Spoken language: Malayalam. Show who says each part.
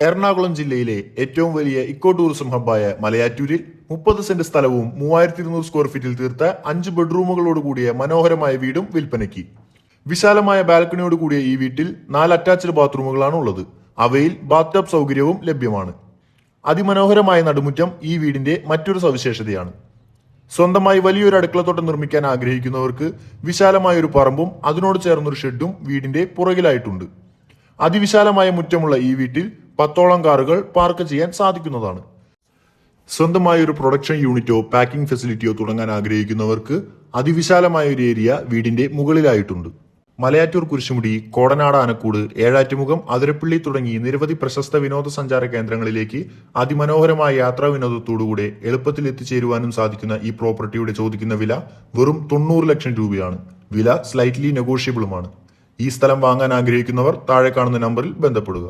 Speaker 1: എറണാകുളം ജില്ലയിലെ ഏറ്റവും വലിയ ഇക്കോ ടൂറിസം ഹബ്ബായ മലയാറ്റൂരിൽ 30 സെന്റ് സ്ഥലവും 3200 സ്ക്വയർ ഫീറ്റിൽ തീർത്ത 5 ബെഡ്റൂമുകളോട് കൂടിയ മനോഹരമായ വീടും വിൽപ്പനയ്ക്ക്. വിശാലമായ ബാൽക്കണിയോട് കൂടിയ ഈ വീട്ടിൽ 4 അറ്റാച്ച്ഡ് ബാത്റൂമുകളാണ് ഉള്ളത്. അവയിൽ ബാത്ത് ടബ് സൗകര്യവും ലഭ്യമാണ്. അതിമനോഹരമായ നടുമുറ്റം ഈ വീടിന്റെ മറ്റൊരു സവിശേഷതയാണ്. സ്വന്തമായി വലിയൊരു അടുക്കളത്തോട്ടം നിർമ്മിക്കാൻ ആഗ്രഹിക്കുന്നവർക്ക് വിശാലമായ ഒരു പറമ്പും അതിനോട് ചേർന്നൊരു ഷെഡും വീടിന്റെ പുറകിലായിട്ടുണ്ട്. അതിവിശാലമായ മുറ്റമുള്ള ഈ വീട്ടിൽ 10ഓളം കാറുകൾ പാർക്ക് ചെയ്യാൻ സാധിക്കുന്നതാണ്. സ്വന്തമായ ഒരു പ്രൊഡക്ഷൻ യൂണിറ്റോ പാക്കിംഗ് ഫെസിലിറ്റിയോ തുടങ്ങാൻ ആഗ്രഹിക്കുന്നവർക്ക് അതിവിശാലമായ ഒരു ഏരിയ വീടിന്റെ മുകളിലായിട്ടുണ്ട്. മലയാറ്റൂർ കുരിശുമുടി, കോടനാട് ആനക്കൂട്, ഏഴാറ്റുമുഖം, അതിരപ്പള്ളി തുടങ്ങി നിരവധി പ്രശസ്ത വിനോദസഞ്ചാര കേന്ദ്രങ്ങളിലേക്ക് അതിമനോഹരമായ യാത്രാ വിനോദത്തോടുകൂടെ എളുപ്പത്തിൽ എത്തിച്ചേരുവാനും സാധിക്കുന്ന ഈ പ്രോപ്പർട്ടിയുടെ ചോദിക്കുന്ന വില വെറും 90 ലക്ഷം രൂപയാണ്. വില സ്ലൈറ്റ്ലി നെഗോഷ്യബിളുമാണ്. ഈ സ്ഥലം വാങ്ങാൻ ആഗ്രഹിക്കുന്നവർ താഴെ കാണുന്ന നമ്പറിൽ ബന്ധപ്പെടുക.